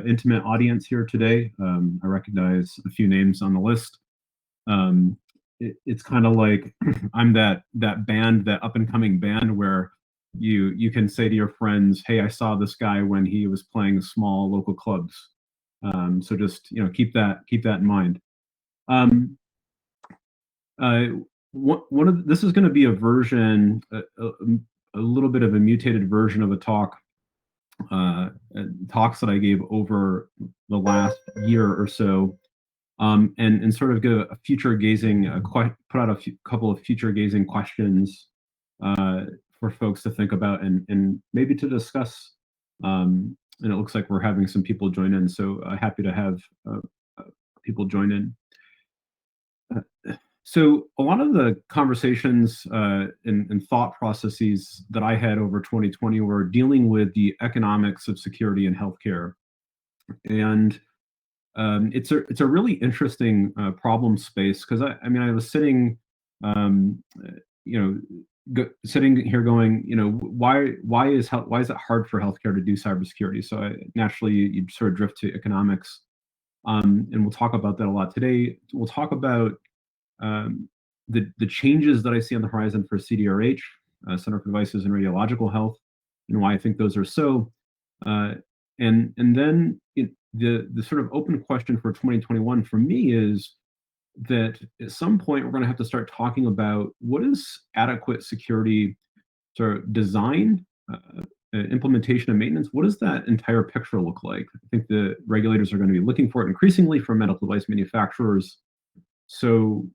intimate audience here today. I recognize a few names on the list. It's kind of like I'm that band, that up and coming band where you can say to your friends, "Hey, I saw this guy when he was playing small local clubs." So just keep that in mind. One of this is going to be a version, a little bit of a mutated version of a talk. Talks that I gave over the last year or so, and sort of give a future gazing, put out a couple of future gazing questions for folks to think about and maybe to discuss. And it looks like we're having some people join in, so happy to have people join in. So a lot of the conversations and thought processes that I had over 2020 were dealing with the economics of security in healthcare, and it's a really interesting problem space because I was sitting, sitting here going, why is it hard for healthcare to do cybersecurity? So naturally you sort of drift to economics, and we'll talk about that a lot today. We'll talk about the changes that I see on the horizon for CDRH, Center for Devices and Radiological Health, and why I think those are so. And then the sort of open question for 2021 for me is that at some point we're going to have to start talking about what is adequate security sort of design, implementation, and maintenance. What does that entire picture look like? I think the regulators are going to be looking for it increasingly from medical device manufacturers. So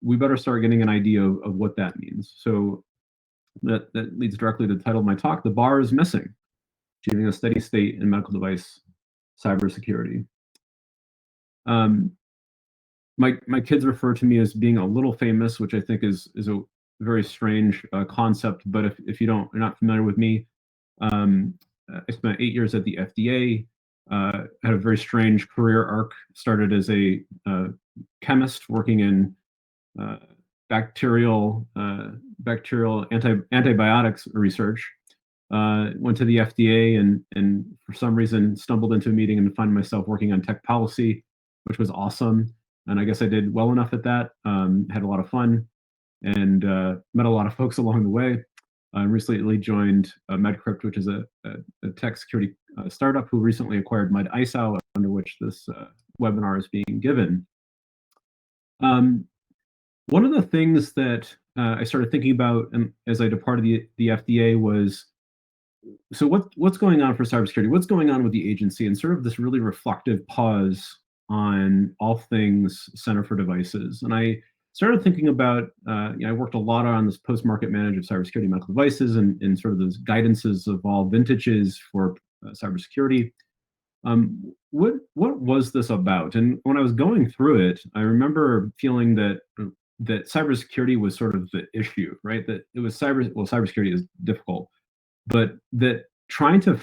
we better start getting an idea of what that means. So that leads directly to the title of my talk: The Bar is Missing, Achieving a Steady State in Medical Device Cybersecurity. My kids refer to me as being a little famous, which I think is a very strange concept. But if you're not familiar with me, I spent 8 years at the FDA. Had a very strange career arc. Started as a chemist working in bacterial antibiotics research. Went to the FDA and for some reason stumbled into a meeting and found myself working on tech policy, which was awesome. And I guess I did well enough at that. Had a lot of fun and met a lot of folks along the way. I recently joined MedCrypt, which is a tech security startup who recently acquired MedISO, under which this webinar is being given. One of the things that I started thinking about as I departed the FDA was, so what's going on for cybersecurity? What's going on with the agency? And sort of this really reflective pause on all things Center for Devices. And I started thinking about, I worked a lot on this post-market management of cybersecurity medical devices and sort of those guidances of all vintages for cybersecurity. What was this about? And when I was going through it, I remember feeling that cybersecurity was sort of the issue, right? That it was cybersecurity is difficult, but that trying to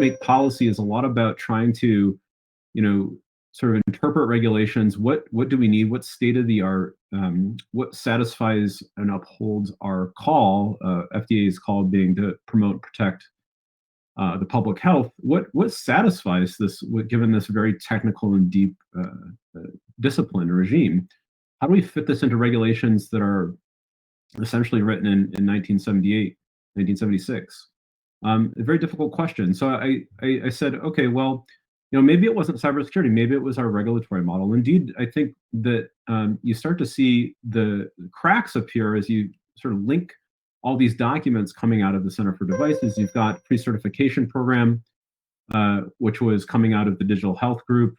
make policy is a lot about trying to, sort of interpret regulations. What do we need? What's state of the art? What satisfies and upholds our call, FDA's call being to promote and protect the public health? What satisfies this, given this very technical and deep discipline regime? How do we fit this into regulations that are essentially written in 1978, 1976? A very difficult question. So I said, okay, well, maybe it wasn't cybersecurity, maybe it was our regulatory model. Indeed, I think that you start to see the cracks appear as you sort of link all these documents coming out of the Center for Devices. You've got pre-certification program, which was coming out of the digital health group,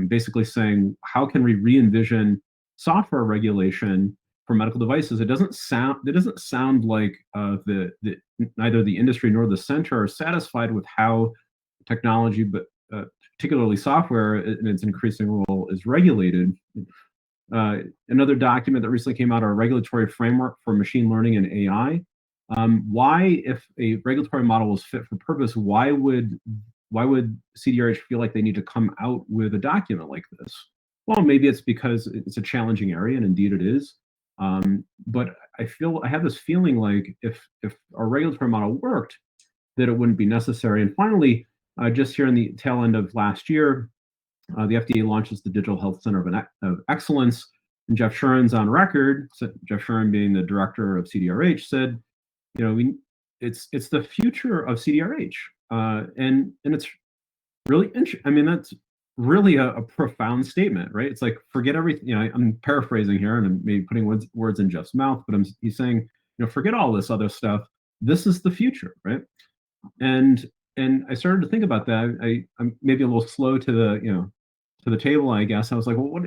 basically saying, how can we re-envision software regulation for medical devices? It doesn't sound like neither the industry nor the center are satisfied with how technology, but particularly software in its increasing role, is regulated. Another document that recently came out, our regulatory framework for machine learning and AI. Why, if a regulatory model was fit for purpose, why would CDRH feel like they need to come out with a document like this? Well, maybe it's because it's a challenging area, and indeed it is. But I have this feeling like if our regulatory model worked, that it wouldn't be necessary. And finally, just here in the tail end of last year, the FDA launches the Digital Health Center of Excellence, and Jeff Shuren's on record. So Jeff Shuren, being the director of CDRH, said, you know, it's the future of CDRH, and it's really interesting. I mean, that's really a profound statement, right? It's like, forget everything. You know, I'm paraphrasing here, and I'm maybe putting words in Jeff's mouth, but he's saying, you know, forget all this other stuff. This is the future, right? And I started to think about that. I'm maybe a little slow to the table, I guess. I was like, well,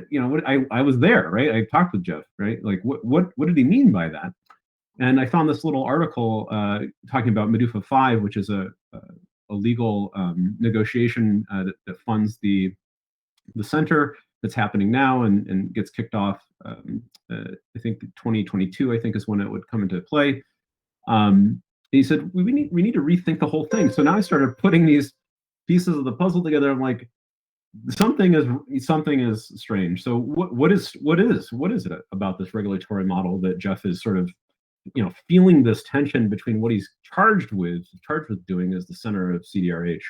I was there, right? I talked with Jeff, right? Like, what did he mean by that? And I found this little article talking about MEDUFA 5, which is a legal negotiation that funds the center that's happening now and gets kicked off. I think 2022, I think, is when it would come into play. He said we need to rethink the whole thing. So now I started putting these pieces of the puzzle together. I'm like, something is strange. So what is it about this regulatory model that Jeff is sort of, you know, feeling this tension between what he's charged with doing as the center of CDRH,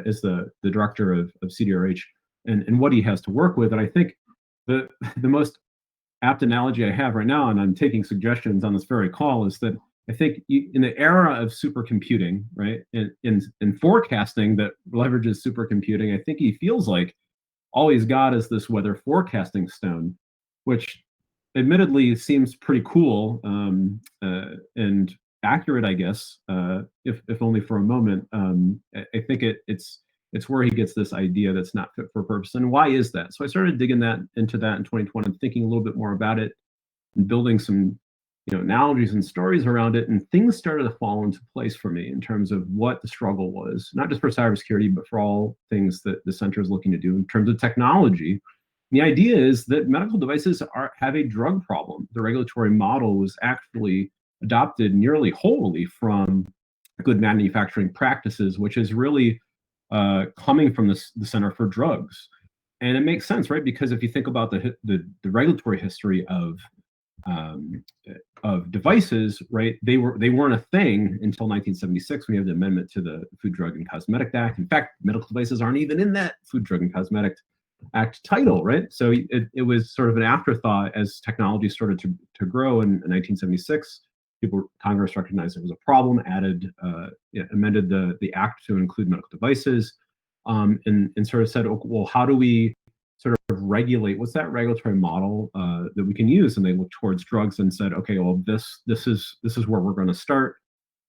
as the director of CDRH, and what he has to work with. And I think the most apt analogy I have right now, and I'm taking suggestions on this very call, is that I think in the era of supercomputing, right, in forecasting that leverages supercomputing, I think he feels like all he's got is this weather forecasting stone, which admittedly seems pretty cool and accurate, I guess, if only for a moment. I think it's where he gets this idea that's not fit for purpose. And why is that? So I started digging into that in 2020 and thinking a little bit more about it and building some, you know, analogies and stories around it, and things started to fall into place for me in terms of what the struggle was, not just for cybersecurity, but for all things that the center is looking to do in terms of technology. The idea is that medical devices have a drug problem. The regulatory model was actually adopted nearly wholly from good manufacturing practices, which is really coming from the Center for Drugs. And it makes sense, right? Because if you think about the regulatory history of devices, right? They weren't a thing until 1976 when you have the amendment to the Food, Drug, and Cosmetic Act. In fact, medical devices aren't even in that Food, Drug, and Cosmetic Act title, right? So it was sort of an afterthought as technology started to grow in 1976. Congress recognized it was a problem, amended the act to include medical devices, and sort of said, oh, well, how do we sort of regulate? What's that regulatory model that we can use? And they looked towards drugs and said, okay, well, this is where we're going to start.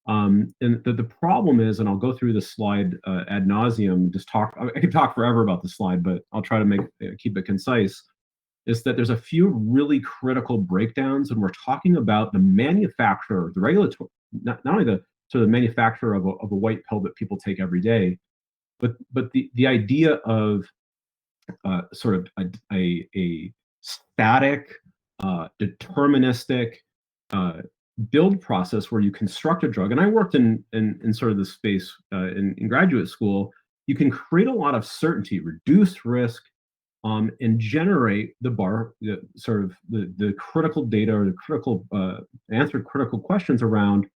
And the problem is, and I'll go through this slide ad nauseum. I could talk forever about the slide, but I'll try to keep it concise. Is that there's a few really critical breakdowns, and we're talking about the manufacturer, the regulatory, not only the sort of manufacturer of a white pill that people take every day, but the idea of sort of a static, deterministic build process where you construct a drug. And I worked in sort of this space in graduate school. You can create a lot of certainty, reduce risk, and generate the critical data, or the critical answer critical questions around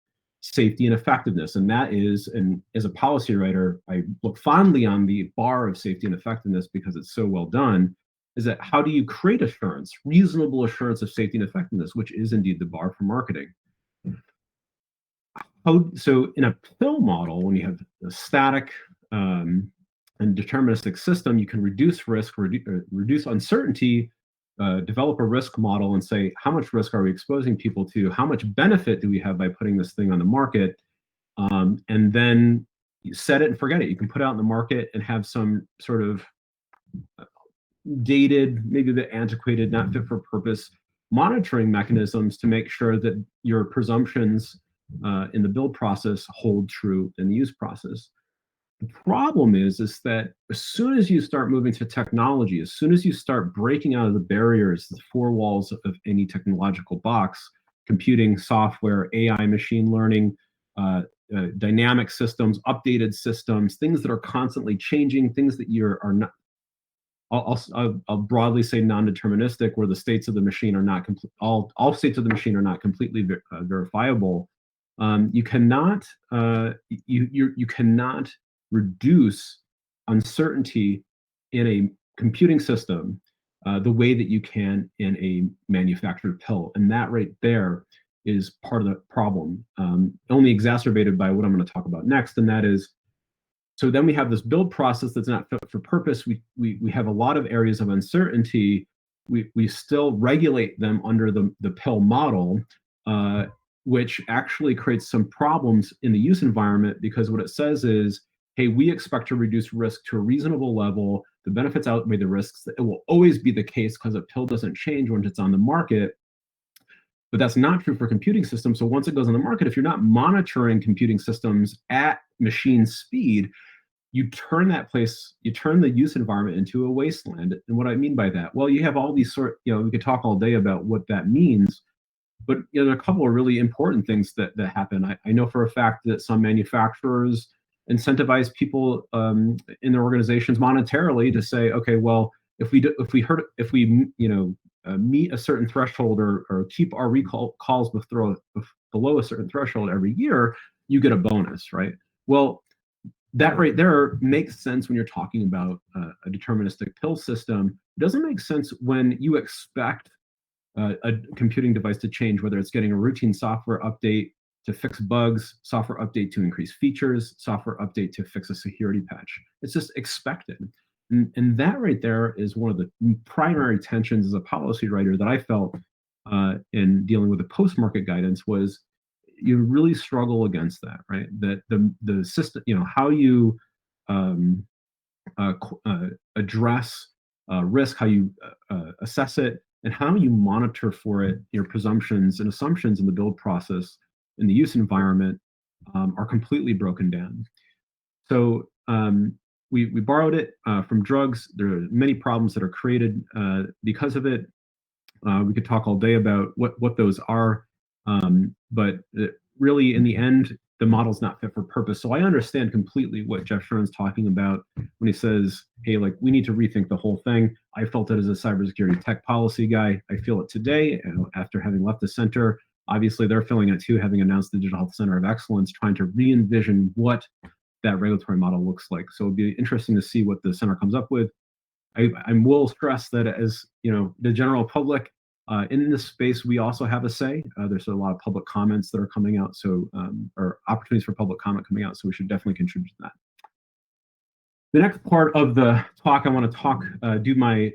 safety and effectiveness. And that is, and as a policy writer, I look fondly on the bar of safety and effectiveness because it's so well done. Is that how do you create assurance, reasonable assurance of safety and effectiveness, which is indeed the bar for marketing. So in a pill model, when you have a static and deterministic system, you can reduce risk, reduce uncertainty, develop a risk model and say, how much risk are we exposing people to? How much benefit do we have by putting this thing on the market? And then you set it and forget it. You can put it out in the market and have some sort of dated, maybe a bit antiquated, not fit for purpose monitoring mechanisms to make sure that your presumptions in the build process hold true in the use process. The problem is that as soon as you start moving to technology, as soon as you start breaking out of the barriers, the four walls of any technological box, computing, software, AI, machine learning, dynamic systems, updated systems, things that are constantly changing, things that are not, I'll broadly say non-deterministic, where the states of the machine are not all states of the machine are not completely verifiable. You cannot reduce uncertainty in a computing system the way that you can in a manufactured pill. And that right there is part of the problem, only exacerbated by what I'm going to talk about next. And that is, so then we have this build process that's not fit for purpose. We have a lot of areas of uncertainty. We still regulate them under the pill model, which actually creates some problems in the use environment, because what it says is, hey, we expect to reduce risk to a reasonable level. The benefits outweigh the risks. It will always be the case because a pill doesn't change when it's on the market. But that's not true for computing systems. So once it goes on the market, if you're not monitoring computing systems at machine speed, you turn the use environment into a wasteland. And what I mean by that, well, you have all these we could talk all day about what that means, but there are a couple of really important things that happen. I know for a fact that some manufacturers incentivize people in their organizations monetarily to say, okay, well, if we meet a certain threshold or keep our calls below a certain threshold every year, you get a bonus, right? Well, that right there makes sense when you're talking about a deterministic pill system. It doesn't make sense when you expect a computing device to change, whether it's getting a routine software update to fix bugs, software update to increase features, software update to fix a security patch. It's just expected. And that right there is one of the primary tensions as a policy writer that I felt in dealing with the post-market guidance was you really struggle against that, right? That the system, how you address risk, how you assess it, and how you monitor for it, your presumptions and assumptions in the build process in the use environment are completely broken down. So we borrowed it from drugs. There are many problems that are created because of it. We could talk all day about what those are, but really, in the end, the model's not fit for purpose. So I understand completely what Jeff Shurn's talking about when he says, hey, like, we need to rethink the whole thing. I felt it as a cybersecurity tech policy guy. I feel it today after having left the center. Obviously, they're feeling it too, having announced the Digital Health Center of Excellence, trying to re-envision what that regulatory model looks like. So it'd be interesting to see what the center comes up with. I will stress that as the general public, in this space, we also have a say. There's a lot of public comments that are coming out, or opportunities for public comment coming out, so we should definitely contribute to that. The next part of the talk, I want to do my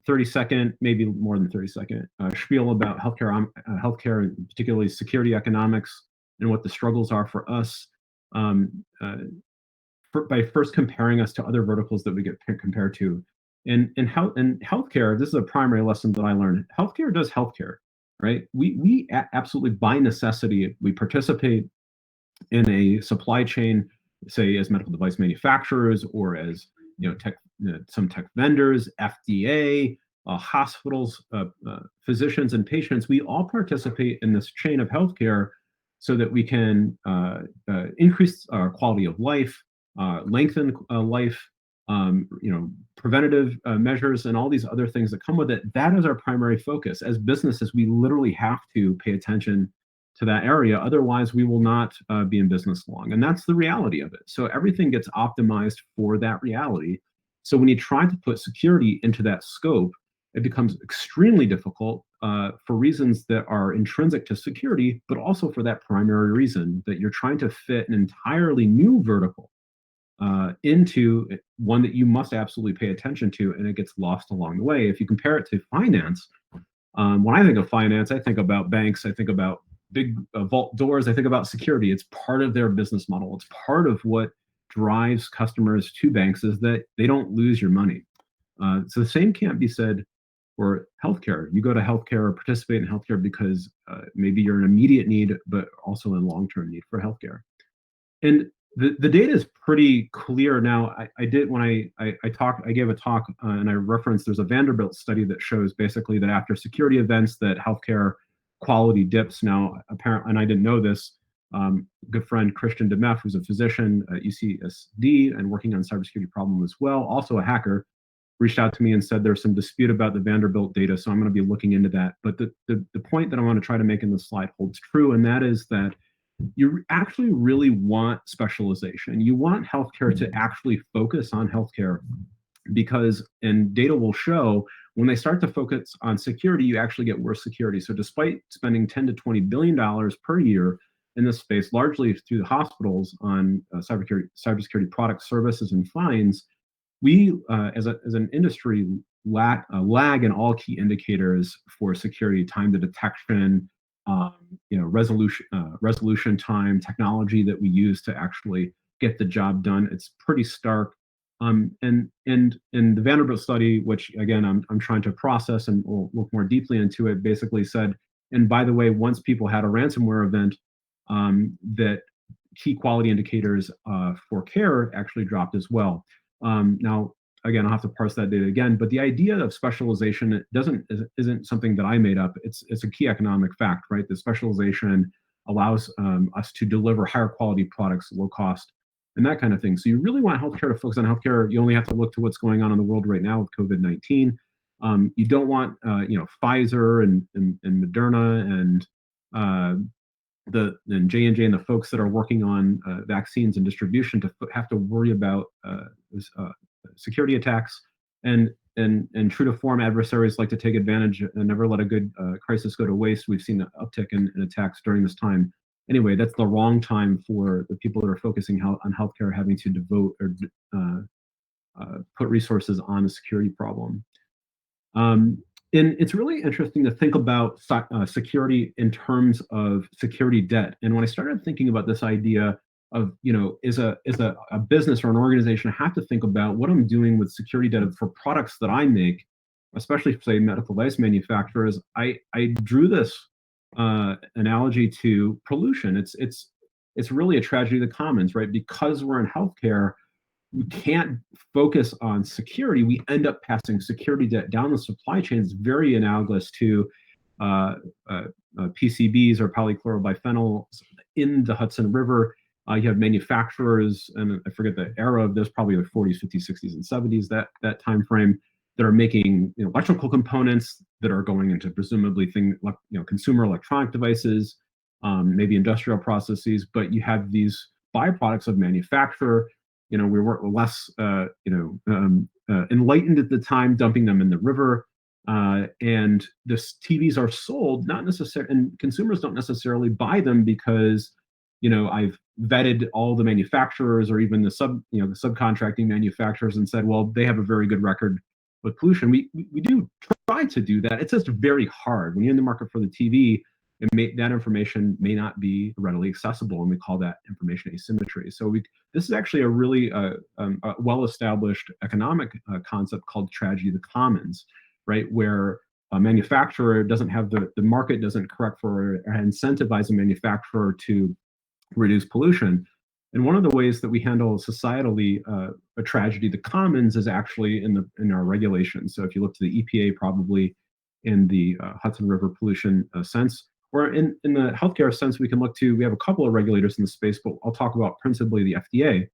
30-second, maybe more than 30-second spiel about healthcare, and particularly security economics, and what the struggles are for us. By first comparing us to other verticals that we get compared to. In healthcare, this is a primary lesson that I learned. Healthcare does healthcare, right? We absolutely, by necessity, we participate in a supply chain, say as medical device manufacturers or as some tech vendors, FDA, hospitals, physicians, and patients. We all participate in this chain of healthcare so that we can increase our quality of life, lengthen life, preventative measures, and all these other things that come with it. That is our primary focus. As businesses, we literally have to pay attention to that area. Otherwise, we will not be in business long. And that's the reality of it. So everything gets optimized for that reality. So when you try to put security into that scope, it becomes extremely difficult for reasons that are intrinsic to security, but also for that primary reason that you're trying to fit an entirely new vertical into one that you must absolutely pay attention to, and it gets lost along the way. If you compare it to finance, when I think of finance, I think about banks, I think about big vault doors, I think about security. It's part of their business model. It's part of what drives customers to banks, is that they don't lose your money. So the same can't be said for healthcare. You go to healthcare or participate in healthcare because maybe you're an immediate need, but also a long-term need for healthcare. And the data is pretty clear now. I gave a talk and I referenced, there's a Vanderbilt study that shows basically that after security events that healthcare quality dips. Now, apparently, and I didn't know this, good friend Christian Demeth, who's a physician at UCSD and working on cybersecurity problem as well, also a hacker, reached out to me and said there's some dispute about the Vanderbilt data, so I'm going to be looking into that. But the point that I want to try to make in this slide holds true, and that is that you actually really want specialization. You want healthcare to actually focus on healthcare because, and data will show, when they start to focus on security, you actually get worse security. So despite spending 10 to 20 billion dollars per year in this space, largely through the hospitals on cybersecurity products, services, and fines, we as an industry lag in all key indicators for security: time to detection, resolution time, technology that we use to actually get the job done. It's pretty stark. And the Vanderbilt study, which again I'm trying to process and we'll look more deeply into it, basically said, and by the way, once people had a ransomware event, that key quality indicators for care actually dropped as well. Now, again, I'll have to parse that data again, but the idea of specialization isn't something that I made up. It's a key economic fact, right? The specialization allows us to deliver higher quality products, low cost, and that kind of thing. So you really want healthcare to focus on healthcare. You only have to look to what's going on in the world right now with COVID-19. You don't want Pfizer and Moderna and J&J and the folks that are working on vaccines and distribution to have to worry about security attacks. And true to form, adversaries like to take advantage and never let a good crisis go to waste. We've seen an uptick in attacks during this time. Anyway, that's the wrong time for the people that are focusing on healthcare having to devote or put resources on a security problem. And it's really interesting to think about security in terms of security debt. And when I started thinking about this idea of, is a business or an organization, I have to think about what I'm doing with security debt for products that I make, especially say medical device manufacturers. I drew this analogy to pollution. It's really a tragedy of the commons, right? Because we're in healthcare, we can't focus on security. We end up passing security debt down the supply chain. It's very analogous to PCBs or polychlorobiphenyls in the Hudson River. You have manufacturers, and I forget the era of this, probably the 40s, 50s, 60s, and 70s, that time frame, that are making electrical components that are going into presumably consumer electronic devices, maybe industrial processes. But you have these byproducts of manufacture. We were less enlightened at the time, dumping them in the river. And the TVs are sold, not necessarily, and consumers don't necessarily buy them because I've vetted all the manufacturers or even the subcontracting manufacturers and said, well, they have a very good record with pollution. We do try to do that. It's just very hard when you're in the market for the TV. That information may not be readily accessible, and we call that information asymmetry. So this is actually a really well-established economic concept called tragedy of the commons, right? Where a manufacturer doesn't have the market doesn't correct for or incentivize a manufacturer to reduce pollution. And one of the ways that we handle societally a tragedy of the commons is actually in our regulations. So if you look to the EPA, probably in the Hudson River pollution sense, or in the healthcare sense, we have a couple of regulators in the space, but I'll talk about principally the FDA.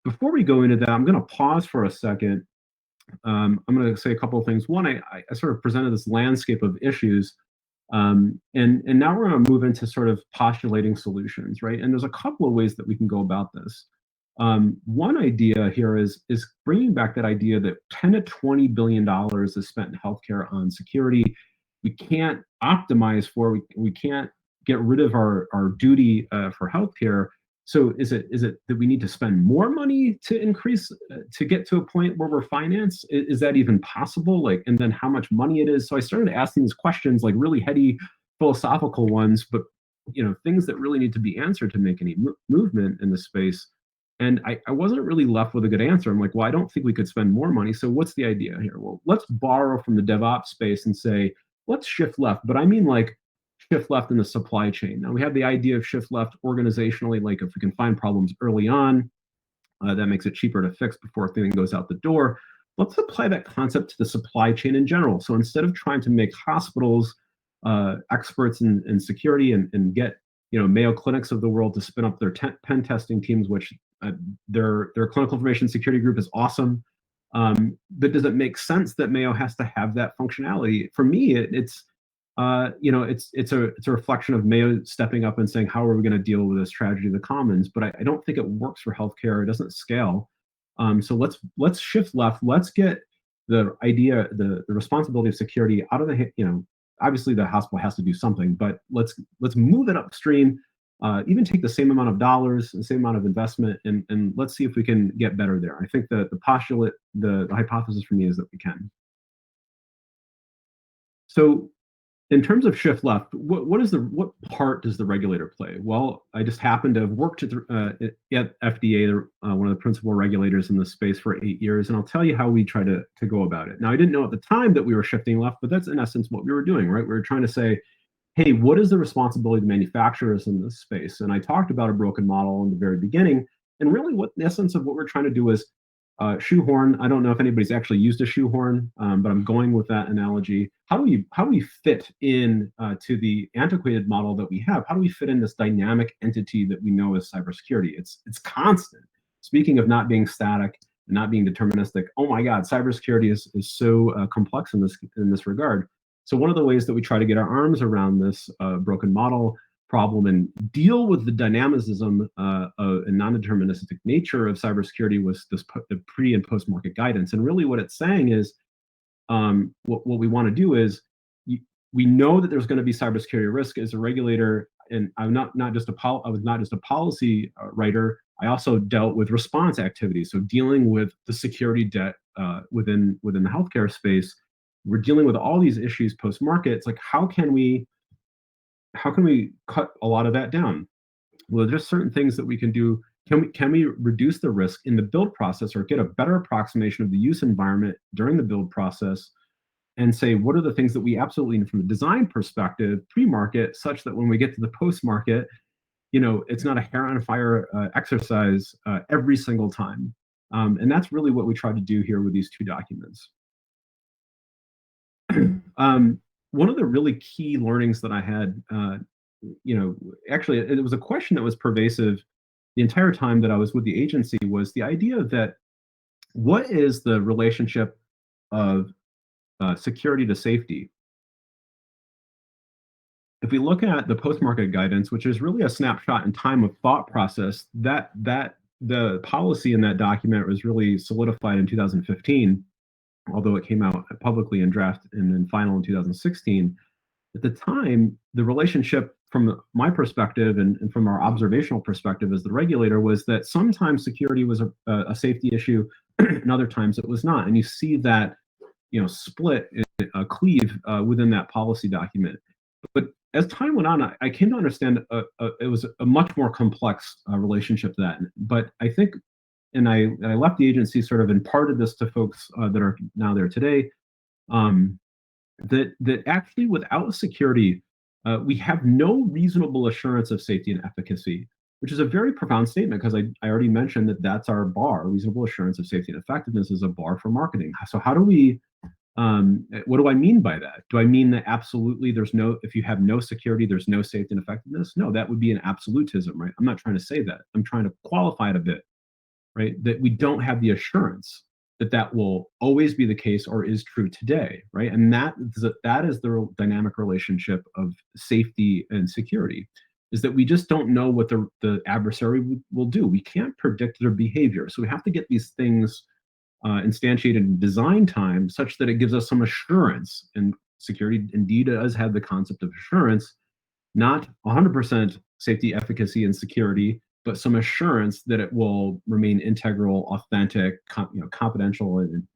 Before we go into that, I'm going to pause for a second. I'm going to say a couple of things. One, I sort of presented this landscape of issues, and now we're going to move into sort of postulating solutions, right? And there's a couple of ways that we can go about this. One idea here is bringing back that idea that 10 to 20 billion dollars is spent in healthcare on security. We can't optimize for, we can't get rid of our duty for healthcare. So is it that we need to spend more money to increase to get to a point where we're financed? Is that even possible? And then how much money it is? So I started asking these questions, like really heady philosophical ones, but things that really need to be answered to make any movement in the space. And I wasn't really left with a good answer. I'm like, well, I don't think we could spend more money. So what's the idea here? Well, let's borrow from the DevOps space and say, let's shift left. But I mean shift left in the supply chain. Now we have the idea of shift left organizationally, like if we can find problems early on, that makes it cheaper to fix before everything goes out the door. Let's apply that concept to the supply chain in general. So instead of trying to make hospitals experts in security and get Mayo Clinics of the world to spin up their pen testing teams, which their clinical information security group is awesome. But does it make sense that Mayo has to have that functionality? For me, it's it's a reflection of Mayo stepping up and saying, how are we going to deal with this tragedy of the commons? But I don't think it works for healthcare. It doesn't scale. So let's shift left. Let's get the responsibility of security out of obviously the hospital has to do something, but let's move it upstream. Even take the same amount of dollars, the same amount of investment, and let's see if we can get better there. I think the postulate, the hypothesis for me is that we can. So in terms of shift left, what part does the regulator play? Well, I just happened to have worked at FDA, one of the principal regulators in this space for 8 years, and I'll tell you how we try to go about it. Now, I didn't know at the time that we were shifting left, but that's in essence what we were doing, right? We were trying to say, hey, what is the responsibility of the manufacturers in this space? And I talked about a broken model in the very beginning, and really what the essence of what we're trying to do is shoehorn. I don't know if anybody's actually used a shoehorn, but I'm going with that analogy. How do we fit in to the antiquated model that we have? How do we fit in this dynamic entity that we know as cybersecurity? It's constant. Speaking of not being static and not being deterministic, oh my God, cybersecurity is so complex in this regard. So one of the ways that we try to get our arms around this broken model problem and deal with the dynamicism and non-deterministic nature of cybersecurity was this pre and post-market guidance. And really what it's saying is what we want to do is we know that there's going to be cybersecurity risk as a regulator. And I'm not just a policy writer. I also dealt with response activities. So dealing with the security debt within the healthcare space, we're dealing with all these issues post-market. It's like, how can we cut a lot of that down? Well, there's certain things that we can do. Can we reduce the risk in the build process or get a better approximation of the use environment during the build process and say, what are the things that we absolutely need from a design perspective, pre-market, such that when we get to the post-market, it's not a hair on fire exercise every single time. And that's really what we tried to do here with these two documents. One of the really key learnings that I had, actually, it was a question that was pervasive the entire time that I was with the agency, was the idea that what is the relationship of security to safety? If we look at the post-market guidance, which is really a snapshot in time of thought process, that the policy in that document was really solidified in 2015. Although it came out publicly in draft and then final in 2016, at the time, the relationship from my perspective and from our observational perspective as the regulator was that sometimes security was a safety issue and other times it was not. And you see that, split, cleave within that policy document. But as time went on, I came to understand it was a much more complex relationship to that. But I think, and I left the agency sort of imparted this to folks that are now there today, that actually without security, we have no reasonable assurance of safety and efficacy, which is a very profound statement because I already mentioned that that's our bar. Reasonable assurance of safety and effectiveness is a bar for marketing. So how do we, what do I mean by that? Do I mean that absolutely if you have no security, there's no safety and effectiveness? No, that would be an absolutism, right? I'm not trying to say that. I'm trying to qualify it a bit. Right, that we don't have the assurance that will always be the case or is true today, right? And that is the dynamic relationship of safety and security, is that we just don't know what the adversary will do. We can't predict their behavior. So we have to get these things instantiated in design time such that it gives us some assurance. And security indeed does have the concept of assurance, not 100% safety, efficacy, and security, but some assurance that it will remain integral, authentic, confidential, and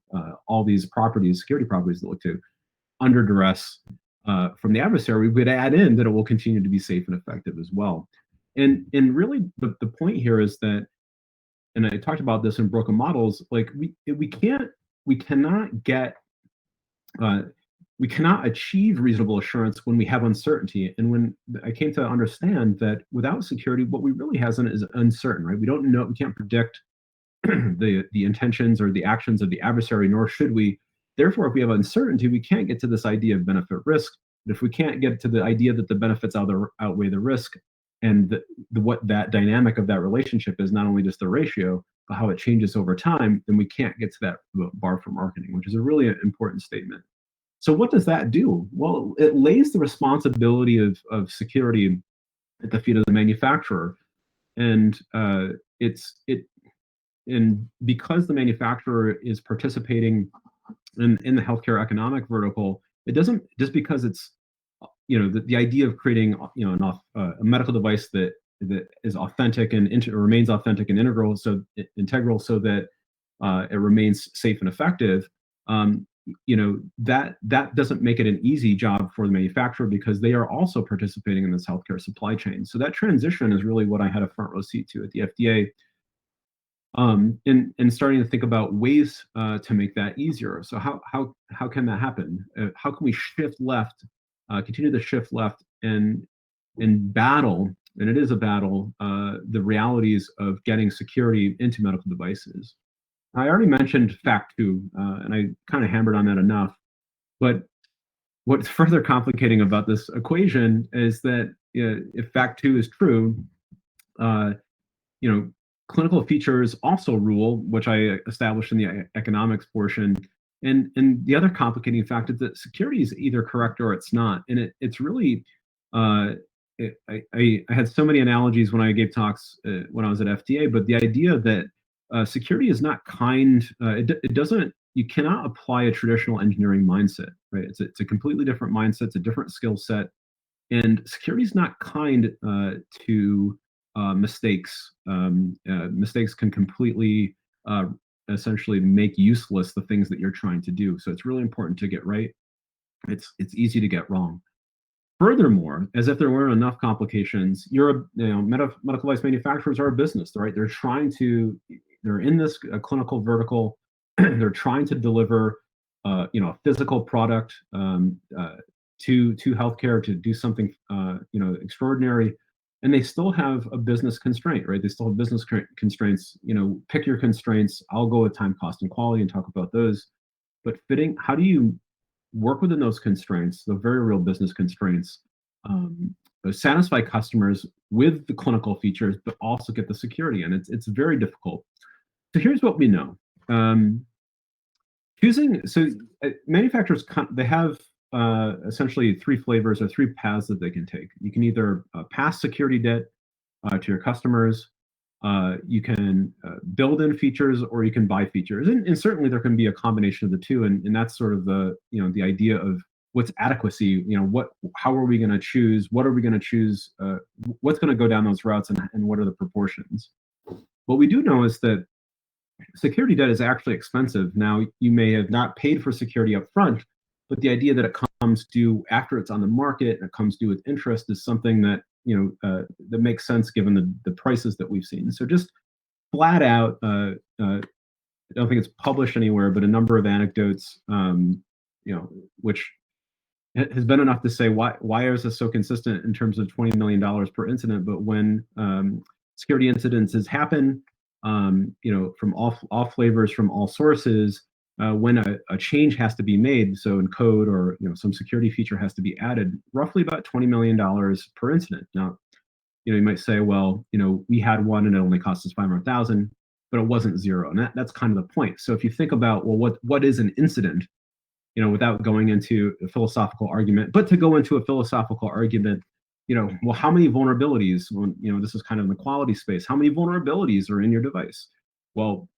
all these properties, security properties that look to under duress from the adversary. We would add in that it will continue to be safe and effective as well. And really, the point here is that, and I talked about this in broken models, like we cannot achieve reasonable assurance when we have uncertainty. And when I came to understand that without security, what we really have is uncertain, right? We don't know, we can't predict the intentions or the actions of the adversary, nor should we. Therefore, if we have uncertainty, we can't get to this idea of benefit risk. But if we can't get to the idea that the benefits outweigh the risk, and what that dynamic of that relationship is, not only just the ratio, but how it changes over time, then we can't get to that bar for marketing, which is a really important statement. So what does that do? Well, it lays the responsibility of security at the feet of the manufacturer, and it and because the manufacturer is participating in the healthcare economic vertical, it doesn't just because it's the idea of creating a medical device that is authentic and remains authentic and integral so that it remains safe and effective. That doesn't make it an easy job for the manufacturer because they are also participating in this healthcare supply chain. So that transition is really what I had a front row seat to at the FDA, and starting to think about ways to make that easier. So how can that happen? How can we shift left, continue to shift left, and battle, and it is a battle, the realities of getting security into medical devices. I already mentioned fact two, and I kind of hammered on that enough. But what's further complicating about this equation is that if fact two is true, clinical features also rule, which I established in the economics portion. And the other complicating fact is that security is either correct or it's not. And it's really, I had so many analogies when I gave talks when I was at FDA, but the idea that security is not kind, it doesn't, you cannot apply a traditional engineering mindset, right? It's a completely different mindset, it's a different skill set. And security is not kind to mistakes. Mistakes can completely essentially make useless the things that you're trying to do. So it's really important to get right. It's easy to get wrong. Furthermore, as if there weren't enough complications, medical device manufacturers are a business, right? They're in this clinical vertical. They're trying to deliver, a physical product to healthcare to do something, extraordinary. And they still have a business constraint, right? They still have business constraints. Pick your constraints. I'll go with time, cost, and quality and talk about those. But how do you work within those constraints, the very real business constraints, satisfy customers with the clinical features, but also get the security? And it's very difficult. So here's what we know. Manufacturers, they have essentially three flavors or three paths that they can take. You can either pass security debt to your customers, you can build in features, or you can buy features. And certainly there can be a combination of the two. And that's sort of the idea of what's adequacy. How are we going to choose? What are we going to choose? What's going to go down those routes, and what are the proportions? What we do know is that security debt is actually expensive. Now, you may have not paid for security up front, but the idea that it comes due after it's on the market and it comes due with interest is something that that makes sense given the prices that we've seen. So just flat out, I don't think it's published anywhere, but a number of anecdotes, which has been enough to say why is this so consistent in terms of $20 million per incident? But when security incidences happen, from all flavors, from all sources, when a change has to be made, so in code or some security feature has to be added, roughly about $20 million per incident. Now, you might say, well, we had one and it only cost us $500,000, but it wasn't zero, and that's kind of the point. So if you think about, well, what is an incident, without going into a philosophical argument, but to go into a philosophical argument, well, how many vulnerabilities? This is kind of in the quality space. How many vulnerabilities are in your device? Well,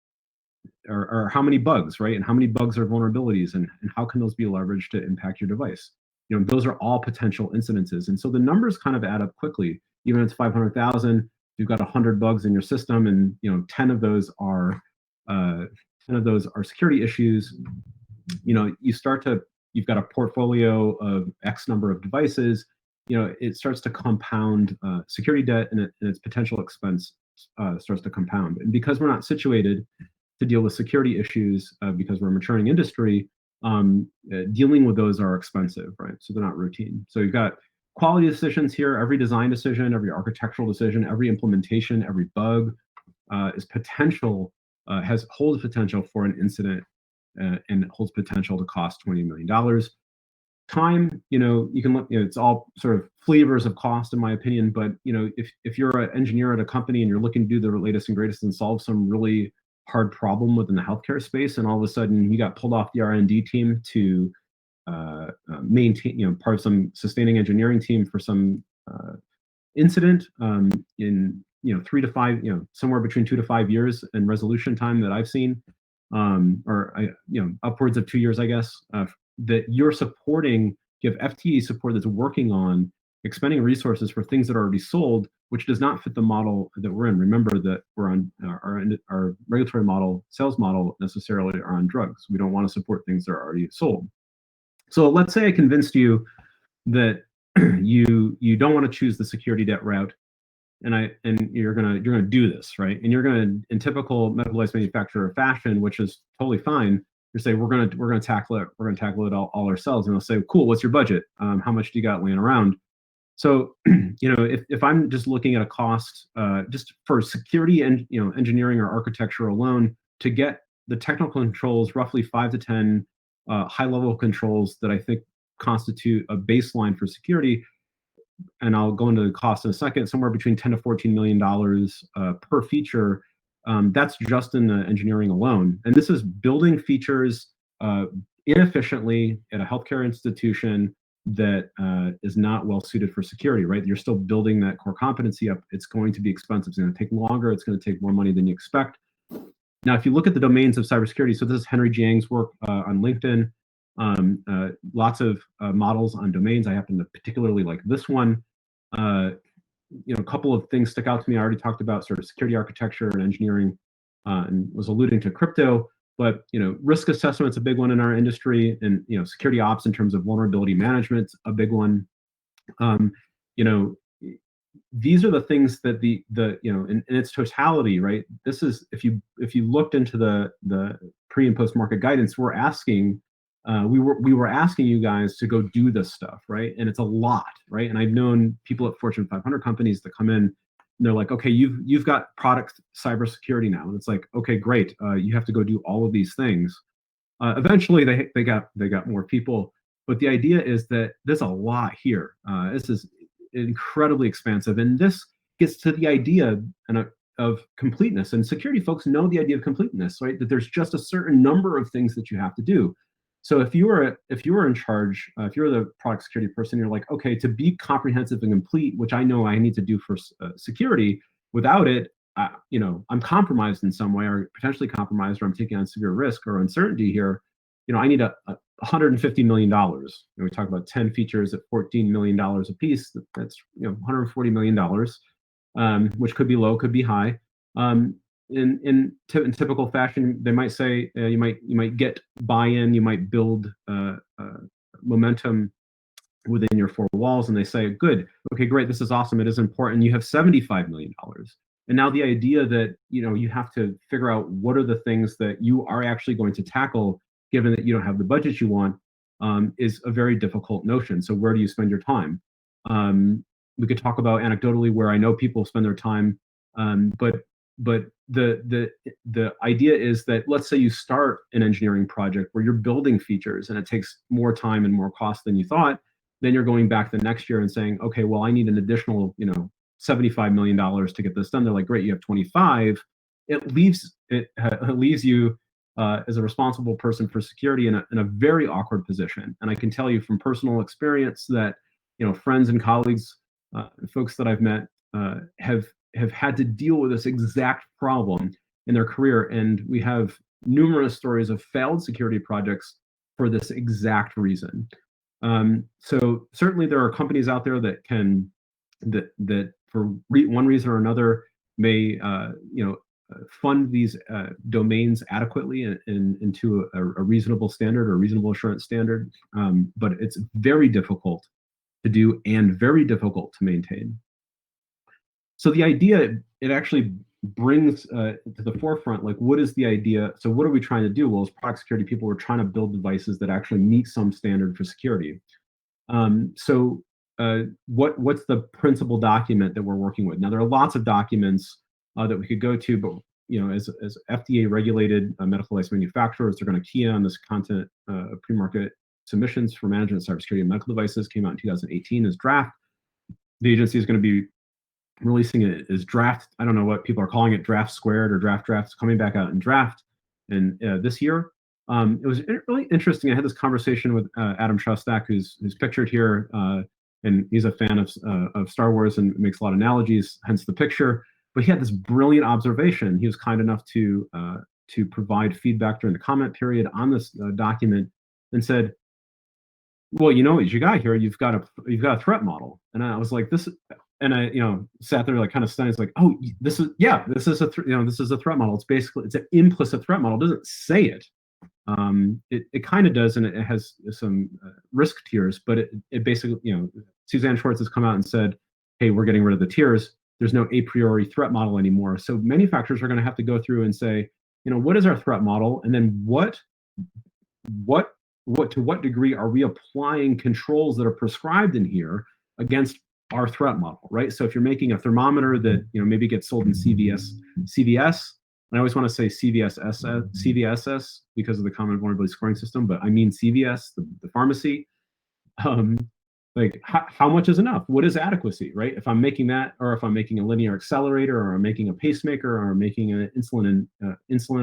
or how many bugs, right? And how many bugs are vulnerabilities, and how can those be leveraged to impact your device? Those are all potential incidences. And so the numbers kind of add up quickly. Even if it's 500,000, you've got 100 bugs in your system, and 10 of those are security issues. You've got a portfolio of X number of devices. It starts to compound security debt, and its potential expense starts to compound. And because we're not situated to deal with security issues, because we're a maturing industry, dealing with those are expensive, right? So they're not routine. So you've got quality decisions here. Every design decision, every architectural decision, every implementation, every bug holds potential for an incident, and it holds potential to cost $20 million. Time, you can look, it's all sort of flavors of cost, in my opinion. But if you're an engineer at a company and you're looking to do the latest and greatest and solve some really hard problem within the healthcare space, and all of a sudden you got pulled off the R&D team to maintain, part of some sustaining engineering team for some incident in 3 to 5, somewhere between 2 to 5 years in resolution time that I've seen, upwards of 2 years, I guess, that you're supporting. You have FTE support that's working on expending resources for things that are already sold, which does not fit the model that we're in. Remember that we're on our regulatory model, sales model necessarily are on drugs. We don't want to support things that are already sold. So let's say I convinced you that you don't want to choose the security debt route, and you're gonna do this, right? And you're gonna, in typical medical device manufacturer fashion, which is totally fine, you say we're gonna tackle it all ourselves, and they'll say, cool, what's your budget? How much do you got laying around? So, if I'm just looking at a cost, just for security and engineering or architecture alone, to get the technical controls, roughly 5 to 10 high-level controls that I think constitute a baseline for security, and I'll go into the cost in a second, somewhere between $10 to $14 million per feature. That's just in the engineering alone, and this is building features inefficiently at a healthcare institution that is not well suited for security, right? You're still building that core competency up. It's going to be expensive. It's going to take longer. It's going to take more money than you expect. Now, if you look at the domains of cybersecurity, so this is Henry Jiang's work on LinkedIn, lots of models on domains. I happen to particularly like this one. A couple of things stick out to me. I already talked about sort of security architecture and engineering, and was alluding to crypto. But risk assessment's a big one in our industry, and security ops in terms of vulnerability management's a big one. These are the things that in its totality, right? This is, if you looked into the pre and post market guidance, we're asking, we were asking you guys to go do this stuff, right? And it's a lot, right? And I've known people at Fortune 500 companies that come in. And they're like, okay, you've got product cybersecurity now, and it's like, okay, great. You have to go do all of these things. Eventually, they got more people, but the idea is that there's a lot here. This is incredibly expansive, and this gets to the idea of completeness. And security folks know the idea of completeness, right? That there's just a certain number of things that you have to do. So if you were in charge, if you're the product security person, you're like, okay, to be comprehensive and complete, which I know I need to do for security, without it, I'm compromised in some way, or potentially compromised, or I'm taking on severe risk or uncertainty here. I need a $150 million. We talk about 10 features at $14 million a piece. That's $140 million, which could be low, could be high. In typical fashion, they might say you might get buy-in, you might build momentum within your four walls, and they say, good, okay, great, this is awesome, it is important. You have $75 million, and now the idea that you have to figure out what are the things that you are actually going to tackle, given that you don't have the budget you want, is a very difficult notion. So where do you spend your time? We could talk about anecdotally where I know people spend their time, but the idea is that, let's say you start an engineering project where you're building features and it takes more time and more cost than you thought. Then you're going back the next year and saying, okay, well, I need an additional $75 million to get this done. They're like, great, you have 25. It leaves you as a responsible person for security in a very awkward position. And I can tell you from personal experience that friends and colleagues, folks that I've met, have had to deal with this exact problem in their career, and we have numerous stories of failed security projects for this exact reason. So certainly there are companies out there that can that for one reason or another may fund these domains adequately and into a reasonable standard or reasonable assurance standard, but it's very difficult to do and very difficult to maintain. So the idea, it actually brings to the forefront, like, what is the idea? So what are we trying to do? Well, as product security people, we're trying to build devices that actually meet some standard for security. What's the principal document that we're working with? Now, there are lots of documents that we could go to, but as FDA regulated medical device manufacturers, they're going to key in on this content. Pre-market submissions for management of cybersecurity and medical devices came out in 2018 as draft. The agency is going to be releasing it as draft. I don't know what people are calling it, draft squared or draft. It's coming back out in draft, and this year. It was really interesting. I had this conversation with Adam Shostak, who's pictured here, and he's a fan of Star Wars and makes a lot of analogies, hence the picture. But he had this brilliant observation. He was kind enough to provide feedback during the comment period on this document, and said, "Well, you know what you got here? You've got a threat model." And I was like, "This," and I sat there like kind of stunned. It's like, "Oh, this is this is a threat model. It's an implicit threat model. It doesn't say it." It kind of does, and it has some risk tiers, but it basically, Suzanne Schwartz has come out and said, hey, we're getting rid of the tiers. There's no a priori threat model anymore. So manufacturers are going to have to go through and say, what is our threat model? And then what to what degree are we applying controls that are prescribed in here against our threat model, right? So if you're making a thermometer that maybe gets sold in CVS, and I always want to say CVSS because of the common vulnerability scoring system, but I mean CVS, the pharmacy. Like how much is enough? What is adequacy, right? If I'm making that, or if I'm making a linear accelerator, or I'm making a pacemaker, or I'm making an insulin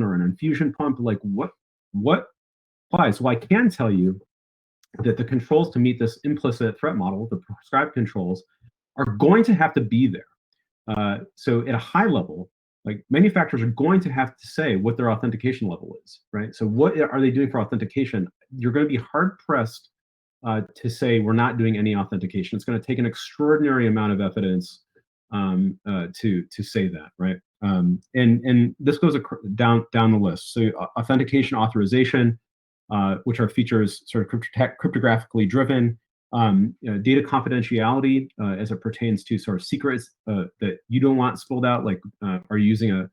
or an infusion pump, like what applies? So I can tell you that the controls to meet this implicit threat model, the prescribed controls, are going to have to be there. So at a high level, like manufacturers are going to have to say what their authentication level is, right? So what are they doing for authentication? You're going to be hard pressed to say we're not doing any authentication. It's going to take an extraordinary amount of evidence to say that, right? And this goes down the list. So authentication, authorization, which are features sort of cryptographically driven. Data confidentiality as it pertains to sort of secrets that you don't want spilled out, like are you using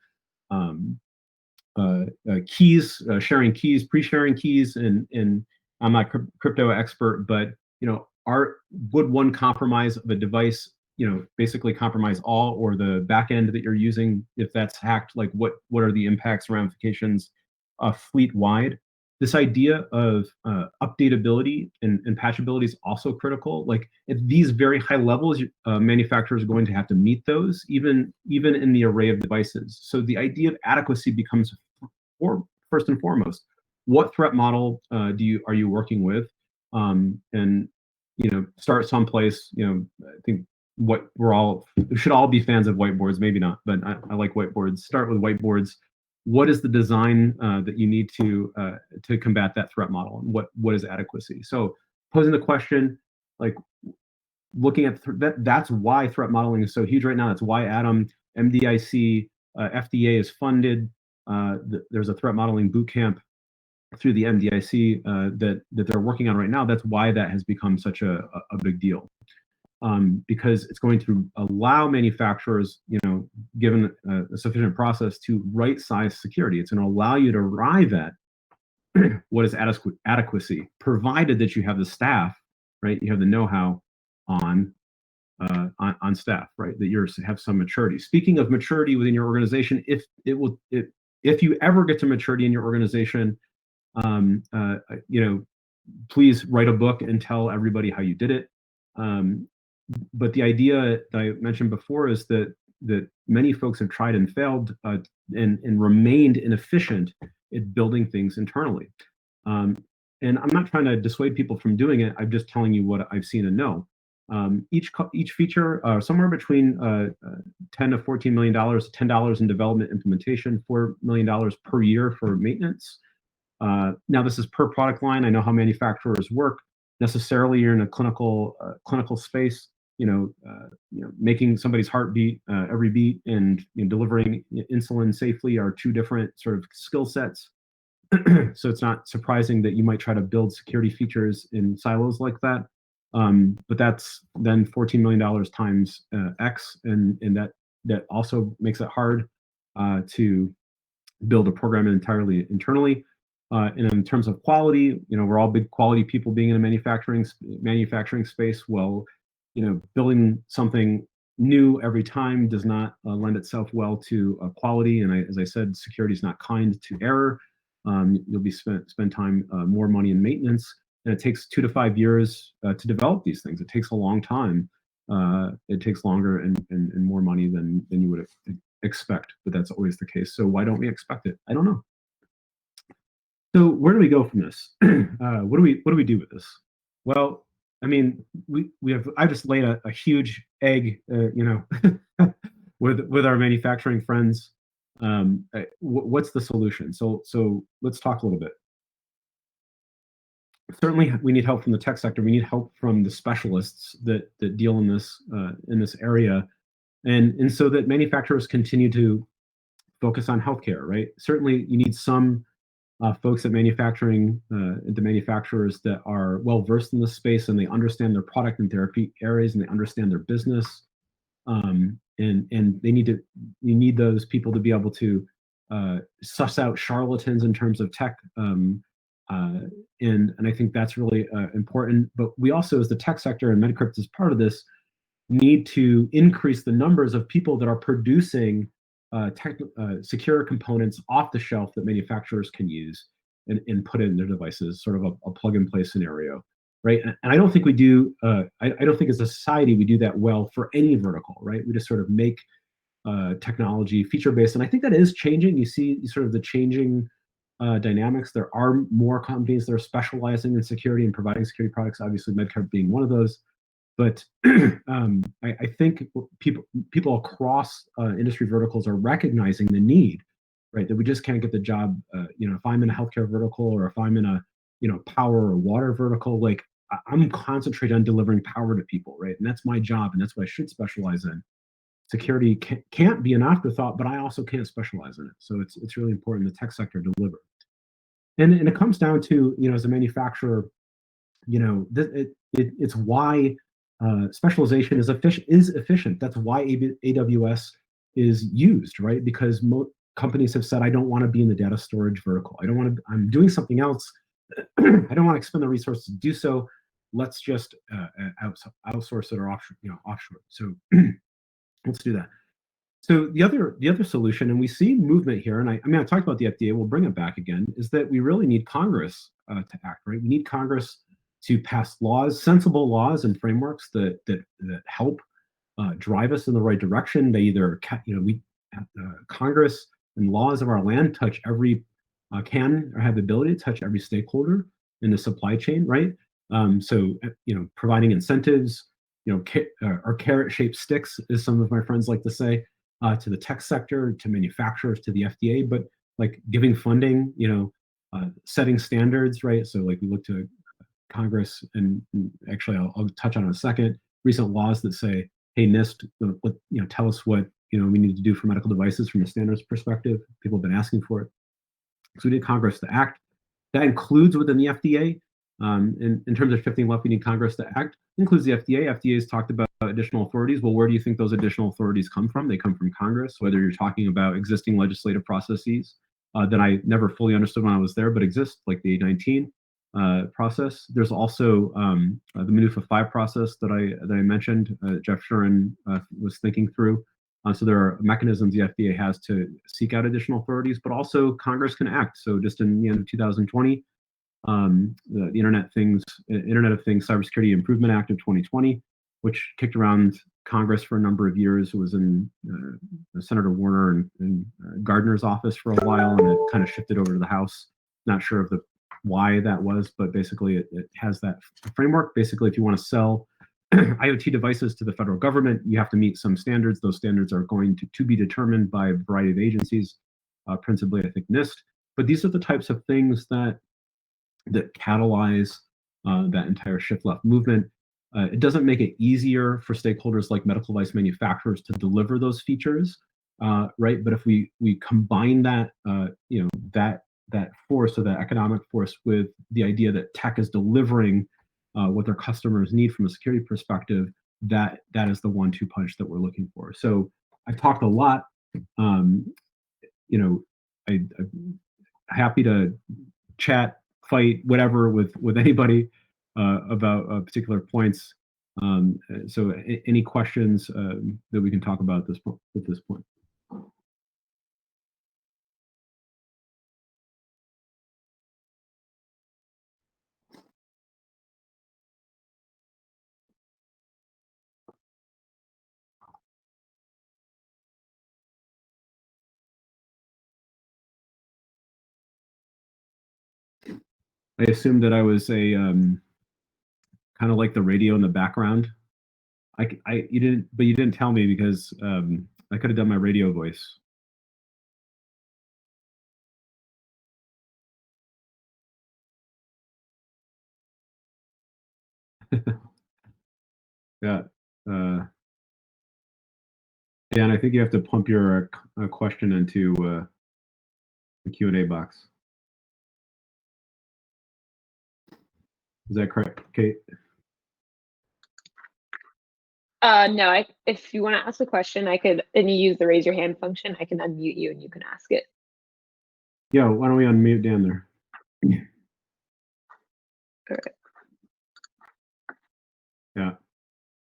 keys, sharing keys, pre-sharing keys, and I'm not a crypto expert, but would one compromise of a device, basically compromise all, or the back end that you're using if that's hacked? Like what are the impacts, ramifications, fleet wide? This idea of updatability and patchability is also critical. Like at these very high levels, manufacturers are going to have to meet those, even in the array of devices. So the idea of adequacy becomes first and foremost. What threat model are you working with? And start someplace. I think we should all be fans of whiteboards. Maybe not, but I like whiteboards. Start with whiteboards. What is the design that you need to combat that threat model, and what is adequacy? So posing the question, like looking at that's why threat modeling is so huge right now. That's why Adam, MDIC, FDA is funded. There's a threat modeling boot camp through the MDIC that they're working on right now. That's why that has become such a big deal. Because it's going to allow manufacturers, given a sufficient process, to right-size security. It's going to allow you to arrive at what is adequacy, provided that you have the staff, right? You have the know-how on staff, right? That you have some maturity. Speaking of maturity within your organization, if you ever get to maturity in your organization, please write a book and tell everybody how you did it. But the idea that I mentioned before is that many folks have tried and failed and remained inefficient at building things internally. And I'm not trying to dissuade people from doing it. I'm just telling you what I've seen and know. Each feature, somewhere between $10 to $14 million, $10 in development implementation, $4 million per year for maintenance. Now this is per product line. I know how manufacturers work. Necessarily, you're in a clinical space. Making somebody's heart beat every beat and delivering insulin safely are two different sort of skill sets. So it's not surprising that you might try to build security features in silos like that. But that's then $14 million times X, and that also makes it hard to build a program entirely internally. And in terms of quality, we're all big quality people being in a manufacturing space. Well, building something new every time does not lend itself well to quality. And as I said, security is not kind to error. You'll be spend time, more money in maintenance, and it takes 2 to 5 years to develop these things. It takes a long time. It takes longer and more money than you would expect, but that's always the case. So why don't we expect it? I don't know. So where do we go from this? What do we do with this? Well, I mean, we have I just laid a huge egg, with our manufacturing friends. What's the solution? So let's talk a little bit. Certainly, we need help from the tech sector. We need help from the specialists that deal in this area, and so that manufacturers continue to focus on healthcare. Right. Certainly, you need some folks at the manufacturers that are well versed in this space and they understand their product and therapy areas and they understand their business. And you need those people to be able to suss out charlatans in terms of tech. Uh, and I think that's really important. But we also, as the tech sector, and MedCrypt is part of this, need to increase the numbers of people that are producing secure components off the shelf that manufacturers can use and put in their devices, sort of a plug and play scenario, right? And I don't think we do. I don't think as a society we do that well for any vertical, right? We just sort of make technology feature based, and I think that is changing. You see sort of the changing dynamics. There are more companies that are specializing in security and providing security products. Obviously, MedCrypt being one of those. But I think people across industry verticals are recognizing the need, right? That we just can't get the job. If I'm in a healthcare vertical or if I'm in a power or water vertical, like I'm concentrated on delivering power to people, right? And that's my job, and that's what I should specialize in. Security can't be an afterthought, but I also can't specialize in it. So it's really important the tech sector deliver. And it comes down to as a manufacturer, it's why specialization is efficient. That's why AWS is used, right? Because companies have said, I don't want to be in the data storage vertical. I don't want to. I'm doing something else. I don't want to expend the resources to do so. Let's just outsource it or offshore. So let's do that. So the other solution, and we see movement here, and I mean I talked about the FDA. We'll bring it back again. Is that we really need Congress to act, right? We need Congress to pass laws, sensible laws and frameworks that help drive us in the right direction. They either Congress and laws of our land touch every can or have the ability to touch every stakeholder in the supply chain, right? So providing incentives, or carrot-shaped sticks, as some of my friends like to say, to the tech sector, to manufacturers, to the FDA, but like giving funding, setting standards, right? So like we look to Congress, and actually I'll touch on in a second, recent laws that say, hey, NIST, tell us what we need to do for medical devices from a standards perspective. People have been asking for it. So we need Congress to act. That includes within the FDA. In terms of shifting left, we need Congress to act. Includes the FDA. FDA has talked about additional authorities. Well, where do you think those additional authorities come from? They come from Congress, whether you're talking about existing legislative processes that I never fully understood when I was there, but exist, like the 819 process. There's also the MINUFA 5 process that I mentioned. Jeff Shuren was thinking through. So there are mechanisms the FDA has to seek out additional authorities, but also Congress can act. So just in the end of 2020, the Internet of Things Cybersecurity Improvement Act of 2020, which kicked around Congress for a number of years. It was in Senator Warner and Gardner's office for a while, and it kind of shifted over to the House. Not sure of why that was, but basically it has that framework. Basically, if you want to sell IoT devices to the federal government, you have to meet some standards. Those standards are going to be determined by a variety of agencies, principally, I think, NIST. But these are the types of things that catalyze that entire shift left movement. It doesn't make it easier for stakeholders like medical device manufacturers to deliver those features, right? But if we combine that force, or that economic force, with the idea that tech is delivering what their customers need from a security perspective, that is the 1-2 punch that we're looking for. So I talked a lot. I'm happy to chat, fight, whatever with anybody about particular points. So any questions that we can talk about at this point? I assumed that I was a kind of like the radio in the background. You didn't, but you didn't tell me because I could have done my radio voice. Yeah. Uh, Dan, I think you have to pump your question into the Q&A box. Is that correct, Kate? No, if you want to ask a question, and you use the raise your hand function, I can unmute you and you can ask it. Yeah, why don't we unmute Dan there? All right. Yeah,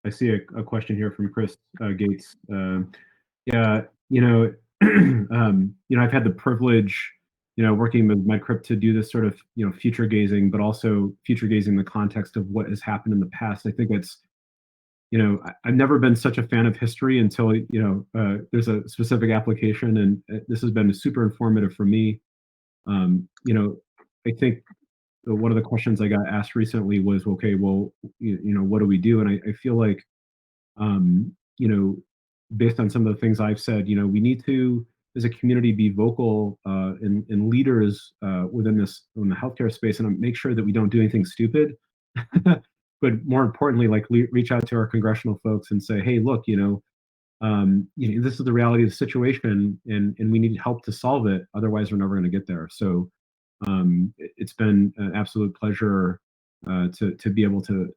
I see a question here from Chris Gates. Yeah, I've had the privilege, working with MedCrypt to do this sort of, future gazing, but also future gazing in the context of what has happened in the past. I think it's, I've never been such a fan of history until, there's a specific application, and this has been super informative for me. I think one of the questions I got asked recently was, okay, well, what do we do? And I feel like, um, based on some of the things I've said, we need to, as a community, be vocal and leaders within the healthcare space, and make sure that we don't do anything stupid. But more importantly, like reach out to our congressional folks and say, hey, look, this is the reality of the situation, and we need help to solve it. Otherwise, we're never going to get there. So it's been an absolute pleasure to be able to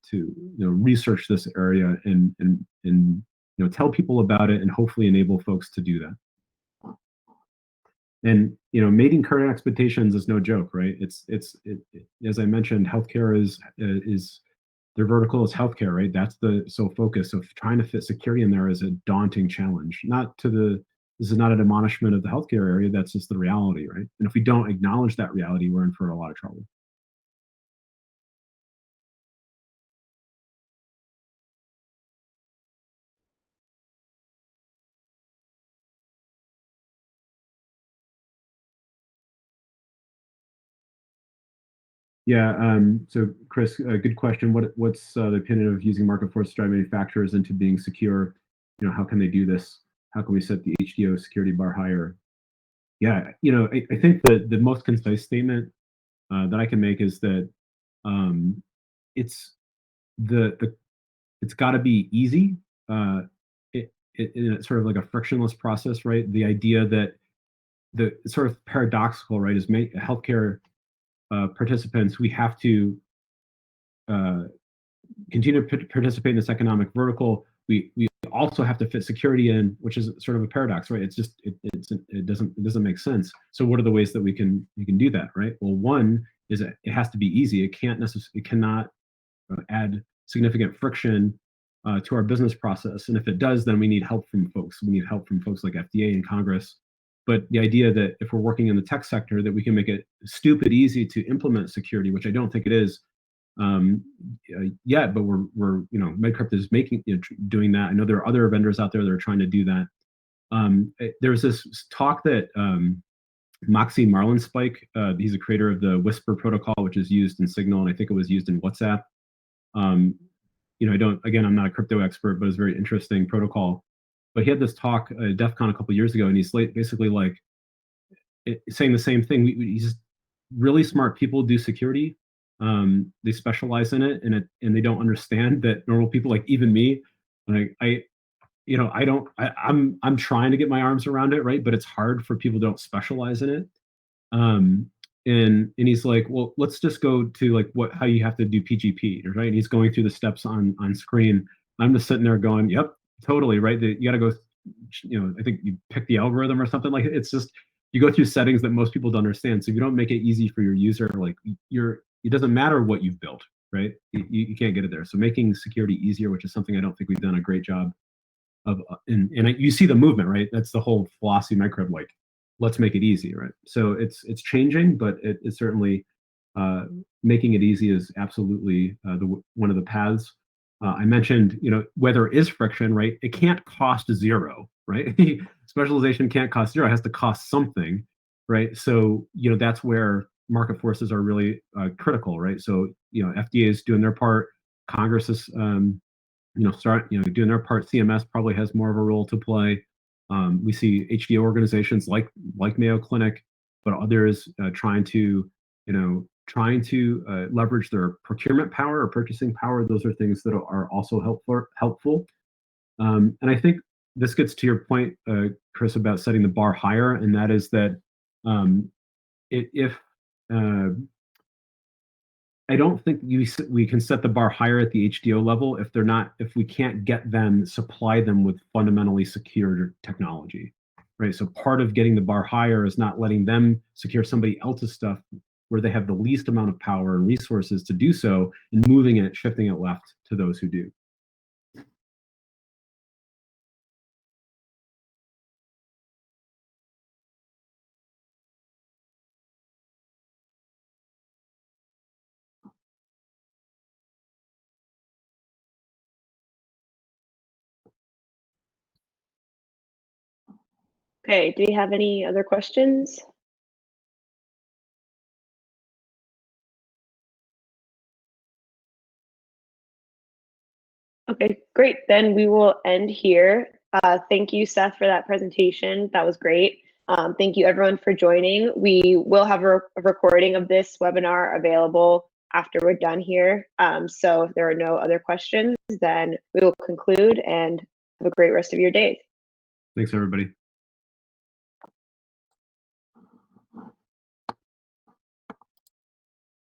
research this area and tell people about it, and hopefully enable folks to do that. And meeting current expectations is no joke, right? It's as I mentioned, healthcare is their vertical is healthcare, right? That's the sole focus. So trying to fit security in there is a daunting challenge. This is not an admonishment of the healthcare area. That's just the reality, right? And if we don't acknowledge that reality, we're in for a lot of trouble. Yeah. So, Chris, good question. What's the opinion of using market force to drive manufacturers into being secure? How can they do this? How can we set the HDO security bar higher? Yeah. I think the most concise statement that I can make is that it's it's got to be easy. It's sort of like a frictionless process, right? The idea that it's sort of paradoxical, right? Is healthcare participants, we have to continue to participate in this economic vertical. We also have to fit security in, which is sort of a paradox, right? It's just it doesn't make sense. So what are the ways that we can do that, right? Well, one is it has to be easy. It cannot add significant friction to our business process. And if it does, then we need help from folks. We need help from folks like FDA and Congress. But the idea that if we're working in the tech sector, that we can make it stupid easy to implement security, which I don't think it is yet, but we're MedCrypt is doing that. I know there are other vendors out there that are trying to do that. There's this talk that Moxie Marlinspike, he's a creator of the Whisper protocol, which is used in Signal, and I think it was used in WhatsApp. I'm not a crypto expert, but it's a very interesting protocol. But he had this talk at DEF CON a couple of years ago, and he's basically like saying the same thing. He's really smart people do security. They specialize in it, and they don't understand that normal people, like even me, like I'm trying to get my arms around it, right? But it's hard for people who don't specialize in it. And he's like, well, let's just go to like how you have to do PGP, right? And he's going through the steps on screen. I'm just sitting there going, yep, totally, right? You got to go, I think you pick the algorithm or something. Like it's just, you go through settings that most people don't understand. So if you don't make it easy for your user, like it doesn't matter what you've built, right? You can't get it there. So making security easier, which is something I don't think we've done a great job of, and you see the movement, right? That's the whole philosophy of MedCrypt, like, let's make it easy, right? So it's changing, but it's certainly making it easy is absolutely one of the paths. I mentioned, where there is friction, right? It can't cost zero, right? Specialization can't cost zero; it has to cost something, right? So that's where market forces are really critical, right? So, FDA is doing their part. Congress is, doing their part. CMS probably has more of a role to play. We see HDO organizations like Mayo Clinic, but others trying to leverage their procurement power or purchasing power. Those are things that are also helpful. And I think this gets to your point, Chris, about setting the bar higher, and that is that if I don't think we can set the bar higher at the HDO level if we can't supply them with fundamentally secure technology, right? So part of getting the bar higher is not letting them secure somebody else's stuff where they have the least amount of power and resources to do so, and shifting it left to those who do. Okay, do we have any other questions? Okay, great. Then we will end here. Thank you, Seth, for that presentation. That was great. Thank you, everyone, for joining. We will have a recording of this webinar available after we're done here. So if there are no other questions, then we will conclude and have a great rest of your day. Thanks, everybody.